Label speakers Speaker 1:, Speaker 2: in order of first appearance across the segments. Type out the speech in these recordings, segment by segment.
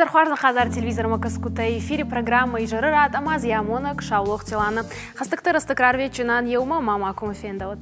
Speaker 1: Эзерхуарна Хазар телевизорма каскута эфире программа Ижары рад Амазия Монак Шаулох Тилана. Хастыктыр астыкрар вечинан еума мама акумафендават.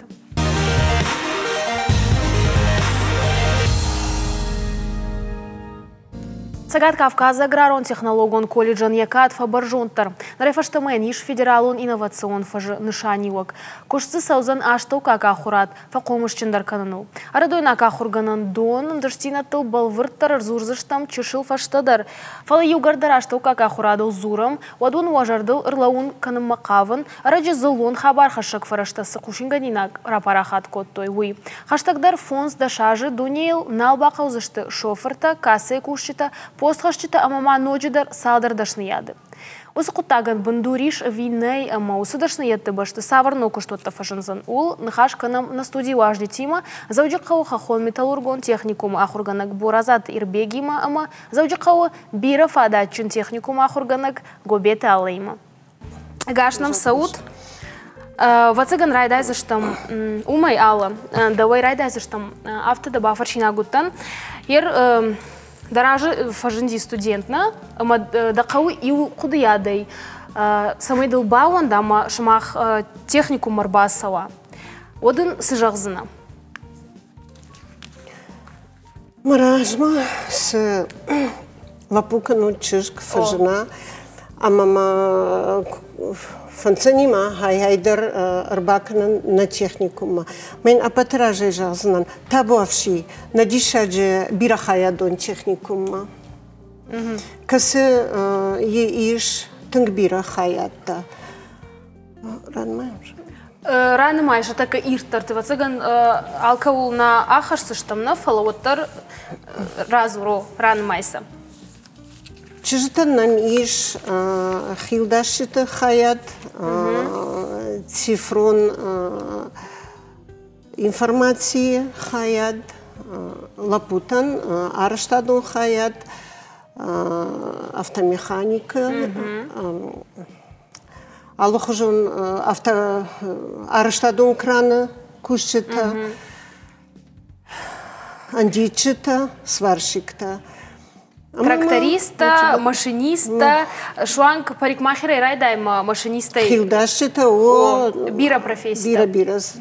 Speaker 1: Цагат Кавказа аграрон технологон колледжан якат фабаржонтар. Нарефаштамен иш федералон инновацион фажы нышаниуак. Кушцы саузан аштау кака хурат факомышчиндар канану. Арадойна кахурганан дон дырштина тыл балвырттар зурзыштам чышыл фаштадар. Фалы югардар аштау кака хурадыл зурам, вадун важардыл ырлаун каным макавын, араджи зылон хабар хашак фараштасы кушинганинак рапарахат коттой уй. Хаштагдар фонс дашажы дунейл налбақаузышты шоферта, кассе кушчита, постхашчита амама ноджидар салдардашны яды. Осы құттаган бандуриш виней ама осы дашны ятты башты саварно куштотта фашынзан ул нахашканам на студии важды тима зауджақауы хахон металлургон техникум ахурганак боразат ирбегима ама зауджақауы бира фадатчын техникум ахурганак гобета алейма. Гашнам сауд вацыган райдайзыштам умай ала давай райдайзыштам автода бафаршина гуттан ер Даражы фажинди студентна, дақауы иу құдыядай, самайдыл бауан дама шымақ технику марбасава. Одын сыжағзына.
Speaker 2: Маражма с лапукану чышк фажина, амама фанцанима хайдер арбаканан на техникума. Мен апатражей жазнан табуавши на дишадже бирахаядон техникума. Касы еш тынг бирахаядда. Ранмайш.
Speaker 1: Ранмайш атака иртар тывацыган алкаул на ахарсыштамна фалавоттар разуро ранмайса.
Speaker 2: Чыжытан нам иш хилдашыты хаят, цифрон информации хаят, лапутан арыштадун хаят, автомеханика, алухожун арыштадун краны кушчыта, андичыта, сварщикта.
Speaker 1: Тракториста, машиниста, шуанг парикмахера и райдайма машиниста.
Speaker 2: Хилдашита, о,
Speaker 1: бира профессия.
Speaker 2: Бирас.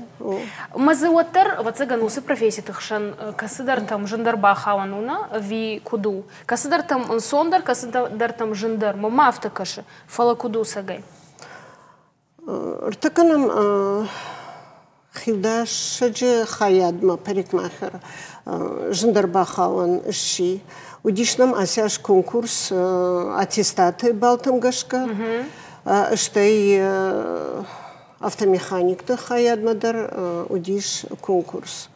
Speaker 1: Мазыуаттар вацыган усы профессия тыхшан касыдар там жындарба хавануна ви куду. Касыдар там сондар, касыдар там жындар. Мама автокашы фала куду сагай.
Speaker 2: Ртаканам хилдашаджи хаядма парикмахера жындарба хаван ши. Удишнам асяш конкурс аттестаты балтамгашка, штай автомеханикты хаядмадар удиш конкурс.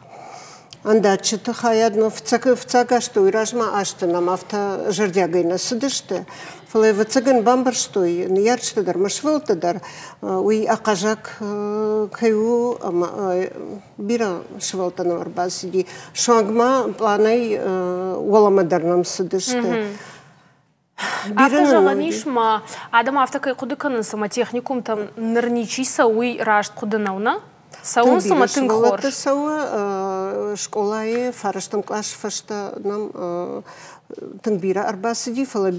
Speaker 2: Андачыты хаядма в цагашты уйражма аштынам авто жардягайна сыдышты. Фалай в цаган бамбарштой, ньярчтадар машвылтадар, уй акажак кайу бира швылтанар арбасиди. Шуангма планай уаламадарнам сыдышты.
Speaker 1: Автожаганишма, адам автокай кудыканын сама техникум там нырничиса уй рашт кудынауна? Саун сама тынгхор.
Speaker 2: Сауа школае фараштам клаш фашта нам тынгбира арбасиди фала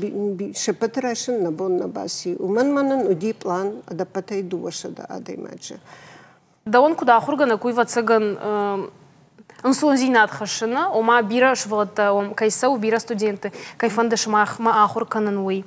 Speaker 2: шепатрашин набон набаси. Уман уди план адапатай дуашада адаймаджа.
Speaker 1: Да он куда хургана куйва цаган инсулзинат хашина, ома бира швалата, кайсау бира студенты, кайфанда шмах ма ахур канануй.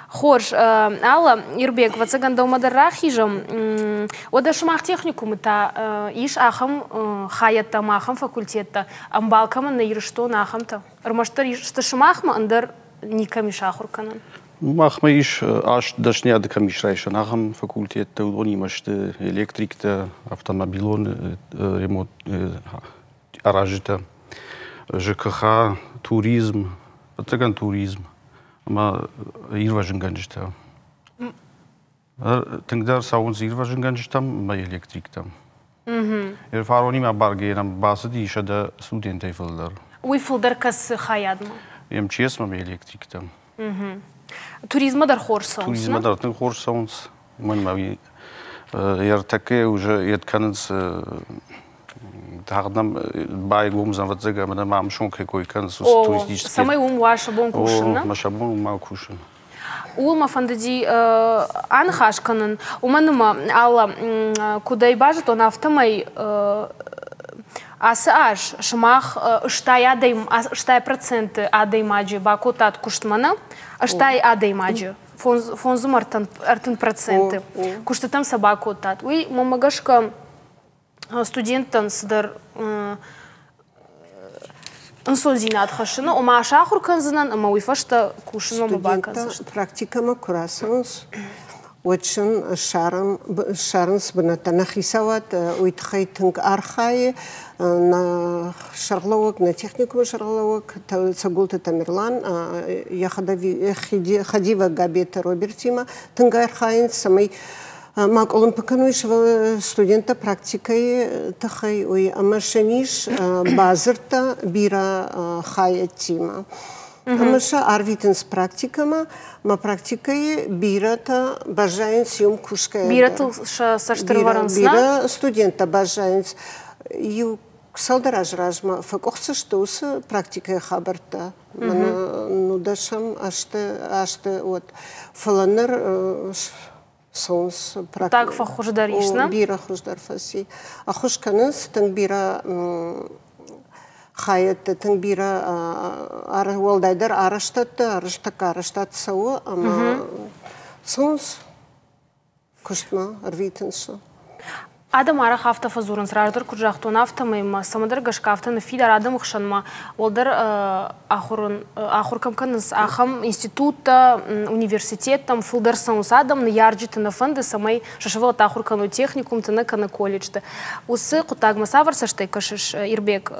Speaker 1: Хорш, Алла, Ирбек, вацаган даумадар рахижам, ода шмах техникум та иш ахам хаятта махам факультетта, амбалкама на иршто нахамта. Армаштар ишта шмахма андар никами шахур канан.
Speaker 3: Махма иш аш дашняда камишрайша нахам факультетта, удонимашты электрикта, автомобилон, ремонт, аражита, ЖКХ, туризм, вацаган туризм. Ама ирважын ганжта. Тыңдар саунз ирважын ганжтам, ма электриктам. Фарони ма баргенам басы дишада студентай фылдар.
Speaker 1: Уй фылдар кас хаядма?
Speaker 3: МЧС ма электриктам.
Speaker 1: Туризма дар хор саунз?
Speaker 3: Туризма дар хор саунз. Ман ма яр таке уже етканец Тағдам бай гумзан ватзега мана мам шонке койкан сус
Speaker 1: О,
Speaker 3: туристический.
Speaker 1: самый ваша бон кушина.
Speaker 3: Маша бон мал кушин.
Speaker 1: Улма фандади анхашканын. Уманыма алла куда и бажет он автомай аш шмах штай проценты адай маджи бакотат куштмана, штай адай маджи. Фонзум артын проценты. Куштатам собакотат. Уй мамагашка студенттан сыдар инсолзинат хашина, ома ашахур канзынан, ама уйфашта кушина мабакан.
Speaker 2: Практикама курасанс. Очень шарн сбната нахисават уйтхайтинг архай на шарловок на технику шарловок цагулта Тамерлан я ходива габета Робертима тинга архайн самый мак олимпикануиш студента практикой тахай уй амашаниш базарта бира хаятима. Амаша арвитенс практикама, ма практикае бирата бажаенс юм кушкая.
Speaker 1: Бирата саштырварансна?
Speaker 2: Бира студента бажаенс. Ю салдаражражма факохса штуса практикая хабарта. Мана нудашам аште от фаланер сонс практика.
Speaker 1: Так фахуждаришна?
Speaker 2: Бира хуждарфаси. А хушканыс тан бира Хайет тенбира уалдайдар араштат сау, ама сонс куштма арвитенсо.
Speaker 1: Адам арах автофазурын сраждар куджахтун автомайма самадар гашкафтаны фидар адам хшанма олдар ахуркамканыз ахам института университеттам фулдар санус адам на ярджиты на фонды самай шашавал ахуркану техникум тана кана колледжда усы кутагма саварсаштай кашиш ирбек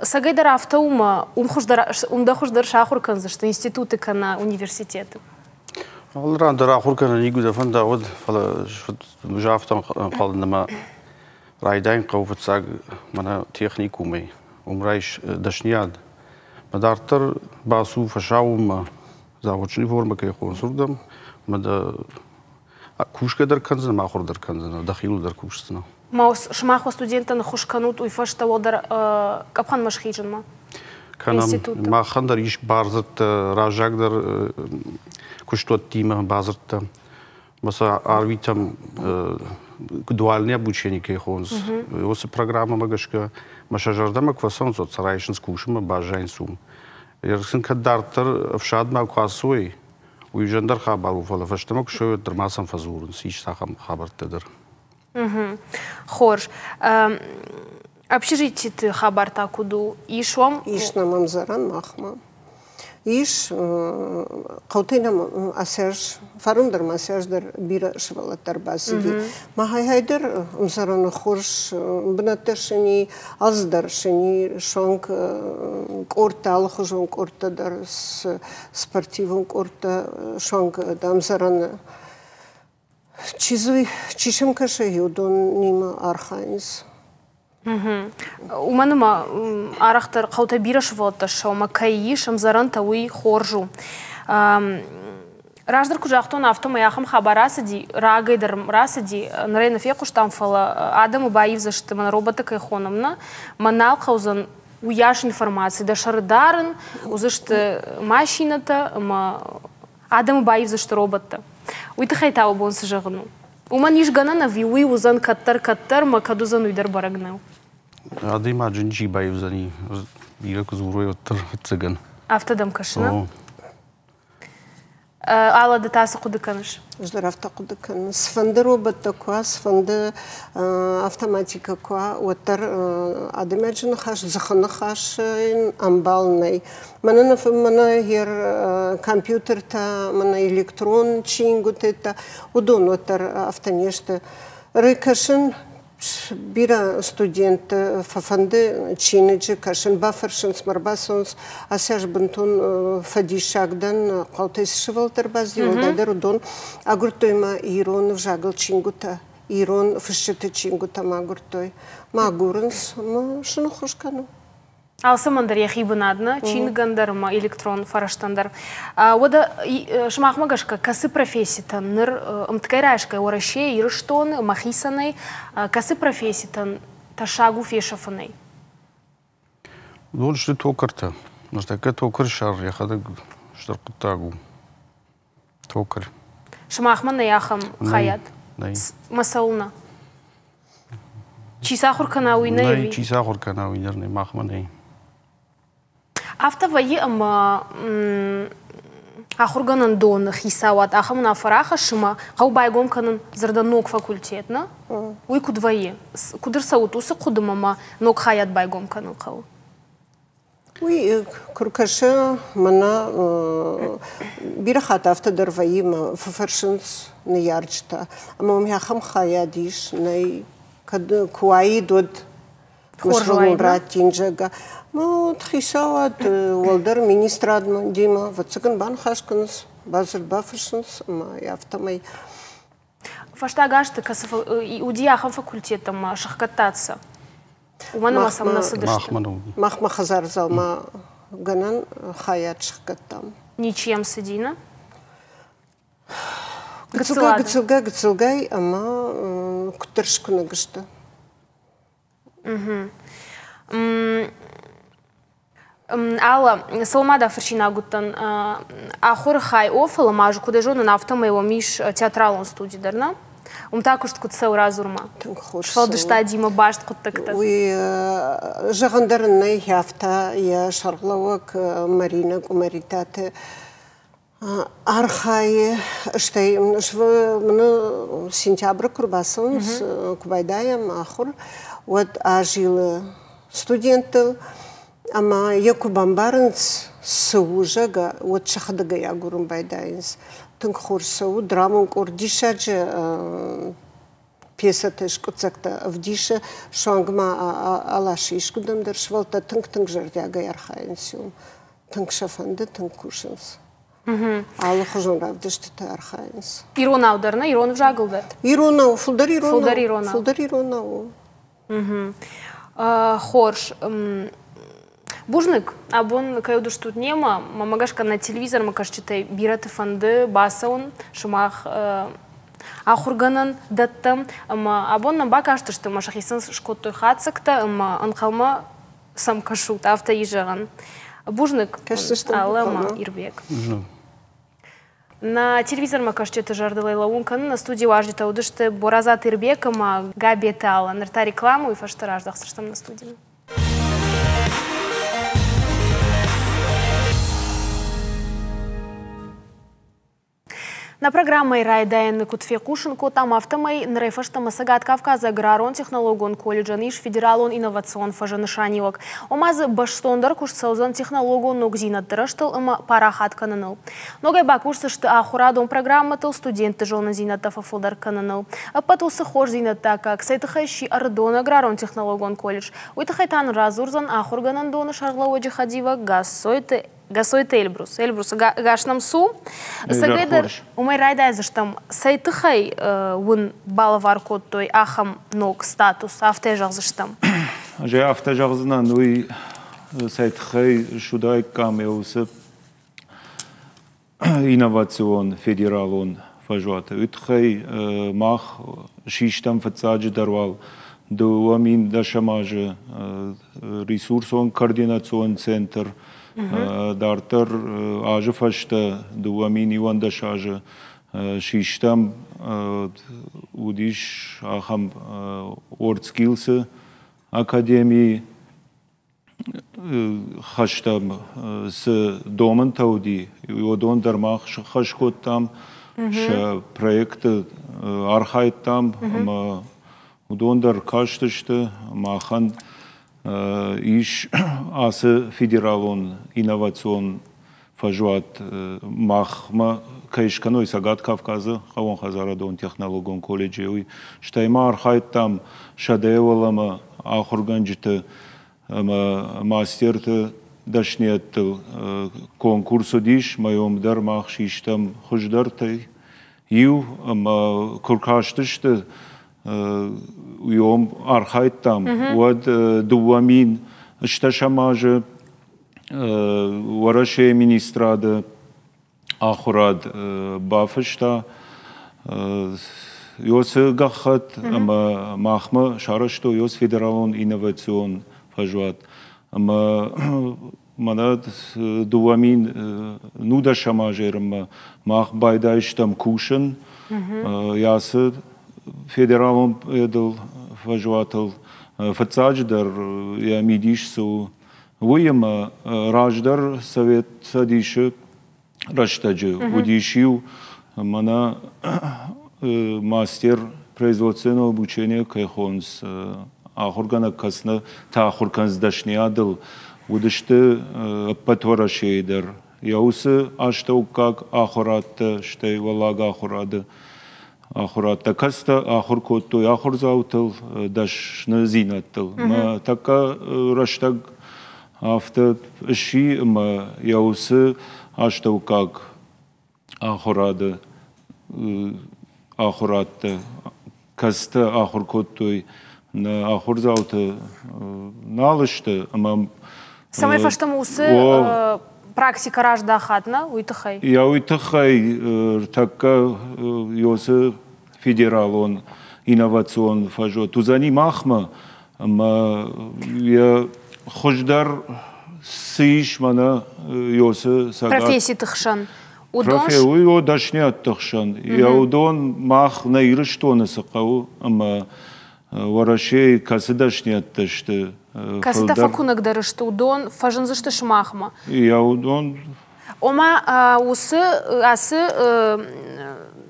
Speaker 1: сагайдар автоума умдахуждар шахурканзы что институты кана университеты.
Speaker 3: Алран дара хуркана нигуда фанда од фала жафтан қалдыма райдайн қауфатсаг мана техникумай умрайш дашнияд мадартар басу фашаума заводчный форма кай консурдам мада кушка дар канзан махур дар канзан дахилу дар кушсна
Speaker 1: Маус шмахва студентан хушканут уйфашта олдар капхан машхиджанма
Speaker 3: канам махандар иш барзат ражагдар куштот тима базарта маса арвитам дуальное обучение кейхонс осы программа магашка машажардама квасон зот сарайшин скушима бажайнсум ярсын кадартар вшадма квасой уйжандар хабару фала фаштамак шо драмасан фазурун сич сахам хабартадыр
Speaker 1: Хорш общежитие ты хабарта куду ишвам
Speaker 2: ишна мамзаран махма иш қаутайнам асерж фарундар масерждар бира швалаттар басиди махайдер умсараны хорш бнаташни аздар шни шонг корта алхожон корта дар спортивон корта шонг дамсараны чишем каше юдон нима архайнс
Speaker 1: Уманыма арахтар қаута бирашвалта шаума кайиш амзаран тауи хоржу. Раждар кужахтон автома яхам хабарасади, рагайдар расади, нарейна фекуштам фала адаму баивзашты мана робота кайхонамна, манал қаузан уяш информации, да шардарын, узашты машината, адаму баивзашты робота. Уйты хайтау бонсы жағыну. Уман ишгана нави уй узан каттар ма кадузан уйдар барагнау.
Speaker 3: Адыма джинджи баивзани бира кузурой оттар цыган.
Speaker 1: Автодам кашина? Алла да тасы кудыканыш?
Speaker 2: Ждаравта кудыкан. Сфанды робота куа, сфанды автоматика куа, оттар адымаджин хаш, заханы хаш амбалнай. Мана хер компьютер-та, мана электрон чингут-та, удон оттар автонешты. Рыкашин бира студент фафанды чиниджи кашин бафаршин смарбасонс асяж бунтун фадишагдан қалтайсы шывалтар базди олдайдар удон агуртойма ирон в жагыл чингута ирон фышчыты чингута магуртой магурынс шыны хушкану.
Speaker 1: Алсамандар яхибынадна, чингандарма электрон фараштандар. Ода шмахмагашка касы професситан, ныр мткайрашка ораше ирштон махисанай касы професситан ташагу фешафаней.
Speaker 3: دول شتو توكرتا مستكا توكر شر يا خدق شتر قطاقو توكر
Speaker 1: شماخمن ياخم خيات مسؤولنا چی ساخور کناوی نه
Speaker 3: نه چی ساخور کناوی نه ماخمن نه
Speaker 1: after وی اما آخر گنن دون خیساوات آخر من افراخ شما قو بايقوم کنن زرد نوک فاکولتیت نه وی کد وی کدر سوت وس قدم ما نوک خیات بايقوم کنن قو
Speaker 2: وی کرکشه منا بیرخات after در وی ما ففرشنس نیارجتا اما می آخم خیادیش نی كد كواي دود مشروع راتينجا ما تخيساوات والدر مينستراد من ديما فتسكن بان خاشكنس بازر بافرشنس ما يافتمي
Speaker 1: فاشتا гашты касыф удияхам факультетом шахкататься ومانا ما سمنا صدرشت
Speaker 2: مخ خزار زال ما غنان خايات شахкаттам
Speaker 1: ничем сидина
Speaker 2: гыцылгай ама кутыршкуна гышты.
Speaker 1: Алла, салмада фаршина гуттан ахур хай офала мажу куда жона нафтама его миш театралон студидарна. Також кут сауразурма. Шфалды штадима башт куттакта.
Speaker 2: Уи жагандарны яфта я шарглавак Марина гумаритате архай штей من сентябрь курбасын кубайдаям ахур вот ажил студенты ама якубамбарынс сужага вот шахадага я гурум байдайнс тынхурсу драмун курдишач пьеса теш куцакта вдиша шангма алашиш кудам дершвалта тынк жердяга ярхайнсу тынк шафанды тынк кушынс Аллах жонравдышты тархайнс.
Speaker 1: Ирона ударна, Ирона жагылды.
Speaker 2: Ирона, фулдар Ирона.
Speaker 1: Фулдар Ирона.
Speaker 2: Фулдар Ирона.
Speaker 1: Хорш. Бужник, абон кайдуш тут нема, мамагашка на телевизор, макаш читай бираты фанды, басаун, шумах ахурганан даттам, абон нам бакашты, что машахисын шкоттой хацакта, анхалма сам кашут, авто ижаган. Бужник, алама ирбек. На телевизор макашчы жардылай лаункан на студии важит аудышты Боразат Ирбекама Габетала. Нарта рекламу и фаштараждах сыштам на студии. На программе Райдайн Кутфе Кушенко там автомой нрефаштама Сагат Кавказа аграрон технологон колледжан иш федералон инновацион фажанышаниок. Омаз баштондар куш саузан технологон ногзинат дырыштыл има парахат кананыл. Ногай бакурсы шты ахурадон программатыл студенты жолна зината фафылдар кананыл. Патусы хош зината как сайтыхайши ардон аграрон технологон колледж. Уйтахайтан разурзан ахурганан доны шарлауа джихадива Гасойты Эльбрус. Эльбрус гашнам су. Сагайдар умай райдай заштам сайтыхай вун балавар код той ахам ног статус автежах заштам.
Speaker 4: Же автежах знан уй сайтыхай шудай камеусы инновацион федералон фажуата. Утхай мах шиштам фацаджи дарвал дуамин дашамажи ресурсон координацион центр Дартер аже фашта дуамин Иван дашаже шиштам удиш ахам ордскилсы академии хаштам с домен тауди одон дармах хашкот там ша проекты архайт там удон дар каштышты махан иш асы федералон инновацион фажуат махма кайшканой Сагат Кавказа хавон хазарадон технологон колледжи штайма архайт там шадевалама ахурганжиты мастерты дашнет конкурсу диш моем дар махшиштам хуждартай ю куркаштышты Уйом архайт там, вот дуамин, шташамаже, вараше министрада, ахурад бафашта, Ёс гахат, ама махма шарашто ёс федералон инновацион фажуат. Ама манад дуамин нуда шамажерма мах байдайштам кушен. Ясы федералон едл фажуатл фацадждар я мидиш су уйма раждар совет садише раштаджи удишил мана мастер производственного обучения кайхонс ахургана касна та ахурканс дашниадл удышты патварашейдер яусы аштау как ахуратта штей валага ахурады ахуратта каста ахур котто ахур заутыл дашны зинаттыл ма така раштаг авто ши ма яусы аштау как ахурады ахуратта каста ахур коттой на ахур зауты налышты ама
Speaker 1: самай фаштамусы практика ражда хатна уйтахай.
Speaker 4: Я уйтахай така ёсы федералон инновацион фажо тузани махма ама я хождар сиш мана ёсы сагат
Speaker 1: профессии тахшан
Speaker 4: профессию дашнят тахшан я удон мах на ирштоны сакау ама варашей касыдашнят ташты
Speaker 1: касыда факунак дарышты удон фажынзышты шмахма
Speaker 4: я удон
Speaker 1: ома усы асы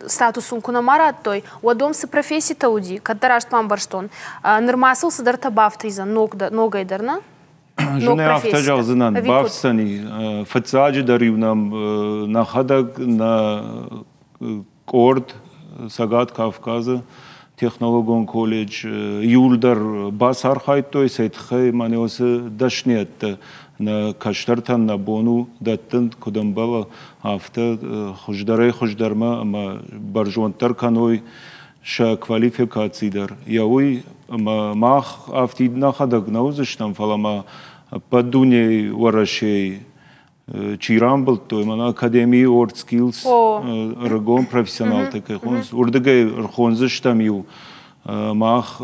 Speaker 1: статусун кунамарат той уадомсы профессии тауди каттарашт мамбарштон нырмасыл сыдар табафтайза ногайдарна
Speaker 4: Жене автожалзынан бафсани фацаджи даривнам нахадаг на корд Сагат Кавказа технологон колледж юлдар басархайт той сетхай манеосы дашнет на каштартан на бону даттын кудамбала авто хуждарма ама баржонтар каной ша квалификацидар яуй мах автид нахадаг наузыштам фалама падуне варашей чирамбл той мана академии орд скиллс рагон профессионал такой хонс урдагай хонзыштам ю мах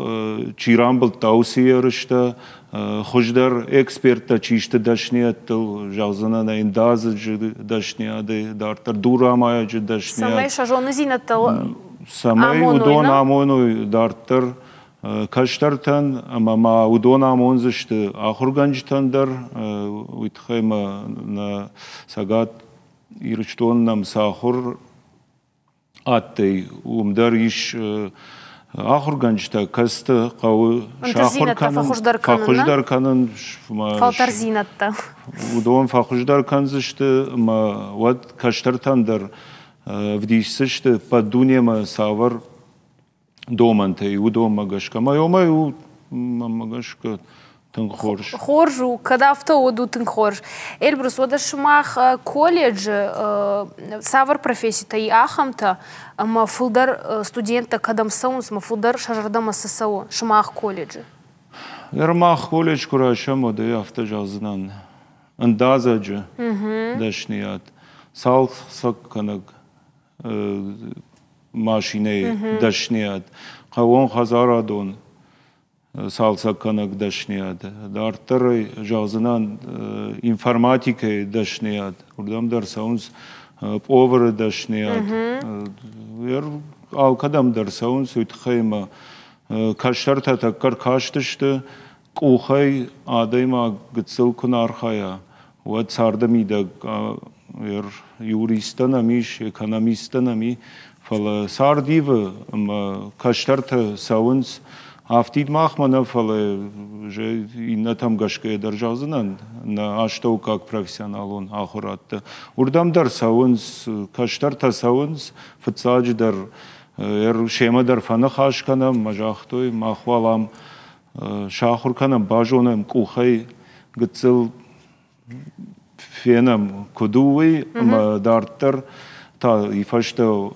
Speaker 4: чирамбл таусиерышта хождар эксперта чишта дашниятыл жалзана на индазы дашнияды дартар дурамая дашният
Speaker 1: самай шажоны зинаттыл
Speaker 4: самай удон амоной дартар каштартан ама удон амонзышты ахурганжтандар уйтхайма на сагат ирчтоннам сахур аттай умдар иш ахурганжта касты қауы фахуждар канын
Speaker 1: фалтар зинатта
Speaker 4: удон фахуждар канзышты ма вад каштартандар вдишсышты падунема савар домантай удон магашка майомай у магашка тынхорж
Speaker 1: хоржу когда автоуду тынхорж эльбрус ода шмах колледж савар профессии та и ахамта ма фулдар студента кадам саунс ма фулдар шажардама сасао шмах колледжи
Speaker 4: ермах колледж курашам ода автожалзынан андазаджи дашният сал сакканаг машине дашният қавон хазарадон салсаканак дашният дартары жазынан информатика дашният урдам дарсаунс повар дашният ер алкадам дарсаунс уйтхайма каштарта таккар каштышты кухай адайма гыцыл кунархая вот сардамида ер юристанамиш экономистанами фала сардивы каштарта саунс Автид махмана фале же и на там гашке держазынан на аштау как профессионал он ахуратта урдам дар саунс каштарта саунс фцаج дар шема дар фана хашкана мажахтой махвалам шахурканам бажонам кухай гцел фенам кудуи дартер та и фашта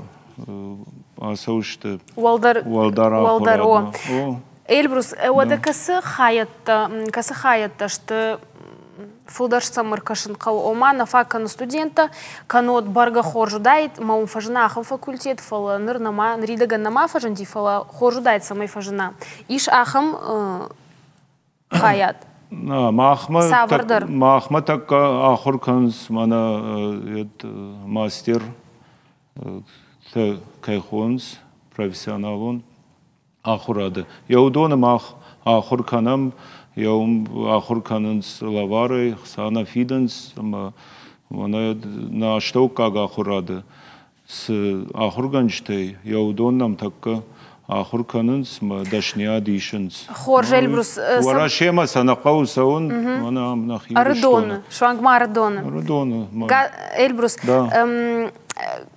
Speaker 4: асаушты
Speaker 1: Уалдар о. Эльбрус, ода касы хаятта, что фылдаш самыр кашын қау ома нафа каны студента канот барга хоржудайт маум фажына ахым факультет фала ныр нама нридаган нама фажын ди фала хоржудайт самай фажына иш ахым хаят
Speaker 4: махма так ахур канс мана мастер кайхонс профессионалун ахурады яудоны мах ахур канам яум ахур канынс лавары сана фиденс мана на что как ахурады с ахурганчтей яудоннам такка ахур канынс дашния дишенс
Speaker 1: хорж Эльбрус
Speaker 4: варашема санақау саун мана нахи
Speaker 1: Ардон швангма Ардон Эльбрус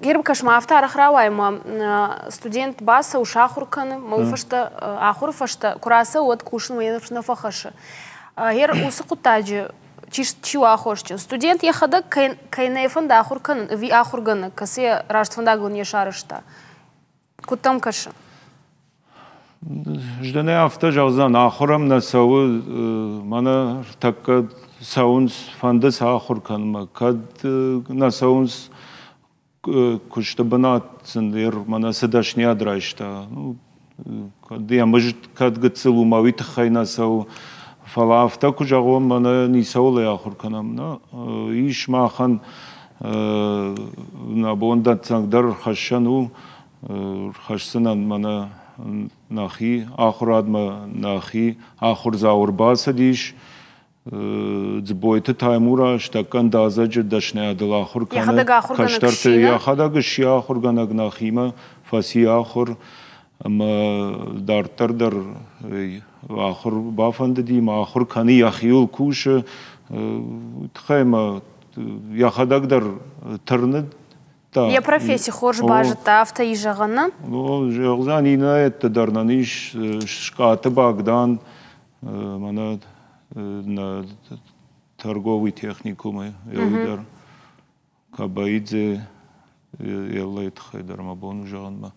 Speaker 1: Герб кашма автар хравайма студент баса ушахурканы мауфашта ахурфашта кураса от кушн военфшна фахаша гер усы кутаджи чиу ахошчу студент яхада кайнефан да ахуркан ви ахурганы касе раштфандагун яшарышта кутам каша
Speaker 4: ждане авто жаузан ахурам на сау мана такка саунс фандас ахурканма кад на саунс кушта банатсындыр мана садашния драйшта кад я может кад гцелу мавит хайна сау фалафта кужагом мана нисауле ахурканам на иш махан на бонда цангдар хашану хашсанан мана нахи ахурадма нахи ахур заурбаса диш Дзбойты таймура штакан дазаджи дашне адыла ахуркана каштарты яхадагы ши ахурганаг нахима фаси ахур дартардар ахур бафанды дим ахур каны яхиул куши тхайма яхадагдар тырны
Speaker 1: Я профессия хорж бажыта авто ижағаны?
Speaker 4: Жағзан ина етті дарнан иш шқаты багдан мана на торговый техникумы елдар кабаидзе елайт хайдар мабон жағанма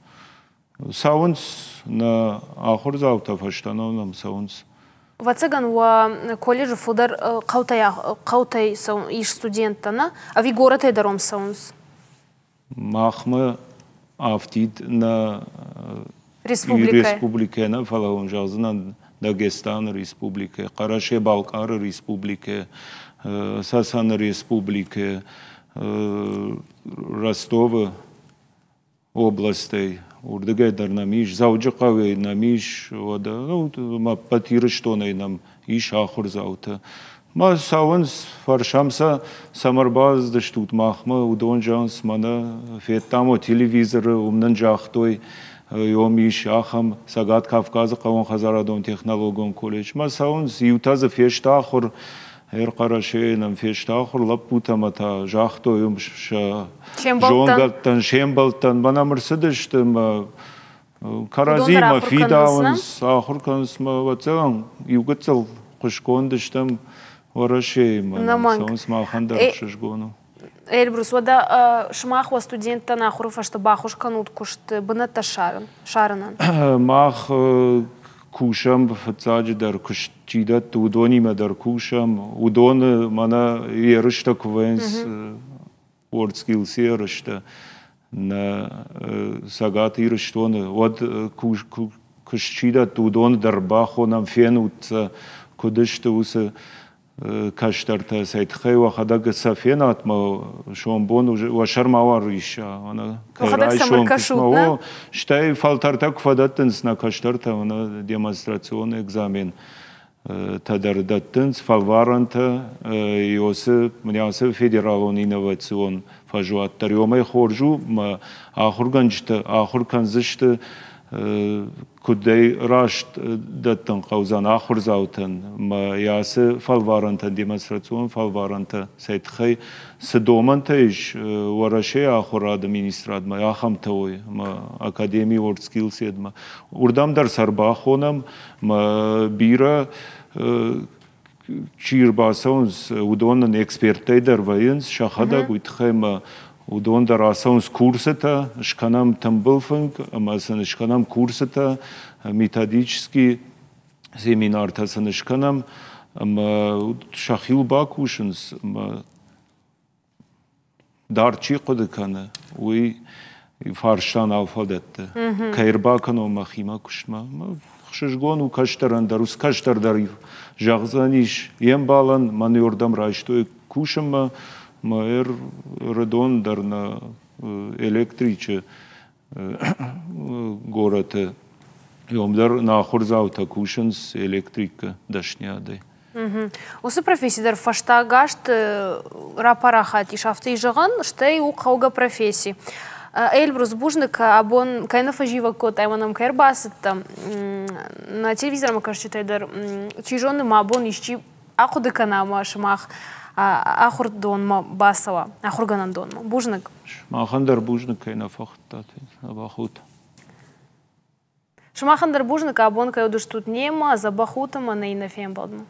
Speaker 4: саунс на ахур завта фаштановнам саунс
Speaker 1: Вацаган ва колледжу фудар қаутай иш студентана, а ви горате даром саунс?
Speaker 4: Махма автид на республике на фалаун жазынан Дагестан республике, Караше Балкар республике, Сасан республике, Ростова областей, Урдагайдар намиш, Завджакавей намиш, вода, ну, патирыштонай нам иш ахур заута. Ма сауынс фаршамса самарбаз даштут махма удон жанс мана феттамо телевизоры умнан жахтой Йомиш ахам сагат Кавказа қавон хазарадон технологион колледж. Ма саунс ютаза фештахур Караше нам фештахур лапутамата жахто юмша жонгаттан шембалтан бана мырсыдыштым каразима фидаунс ахурканс ма вацалан югацал кушкондыштым варашейма саунс махандар шишгону.
Speaker 1: Эльбрус, вода шмах ва студента на хуруфа, что бахуш канут кушт бната шаранан.
Speaker 4: Мах кушам фацаджи дар куштидат удонима дар кушам удон мана ерышта квенс WorldSkills ерышта на сагат ерыштоны вот куштидат удон дар бахо нам фенутца кудышта уса каштарта сайтхай вахадага сафенат ма шомбон уже вашармавар иша она
Speaker 1: кайрайшон
Speaker 4: кашутна штай фалтартак фадаттенс на каштарта она демонстрационный экзамен тадардаттенс фалваранта иосы мнясы федералон инновацион фажуаттар ёмай хоржу ма ахурганчта ахурканзышты кудей рашт даттан қаузан ахур заутан ма ясы фалваранта демонстрацион фалваранта сайтхай сдоманта иш вараше ахур администрат ма ахамтовой ма академии WorldSkills едма урдам дар сарбахонам ма бира чирбасаунс удонан экспертай дар ваенс шахада гуйтхай ма удон дар асаунс курсета шканам тамбылфинг амасан шканам курсета методический семинар тасан шканам шахил бакушынс, дарчи қодыканы, уй фарштан алфадетті. Кайрбакано махима кушма. Хшыжгон у каштарандар, ус каштардар жағзаниш, ем балан манеордам райштой кушама, маэр радондар на электриче город. Йомдар на хорзаута кушанс электрика дашняды.
Speaker 1: Осы профессиядер фаштагашт рапарахат ишафты ижаган, штей у қауға профессии. Эльбрус Бужник, абон кайнафа жива кот, айманам кайрбасытта. На телевизором, кажется, читайдар, чижонны абон ищи ақуды канама шмах ақурдонма басова, ақурганандонма. Бужник.
Speaker 4: Шмахандар Бужник кайнафа хтат, абахут.
Speaker 1: Шмахандар Бужник, абон кайудыш тут нема, забахутама на инафем балдма.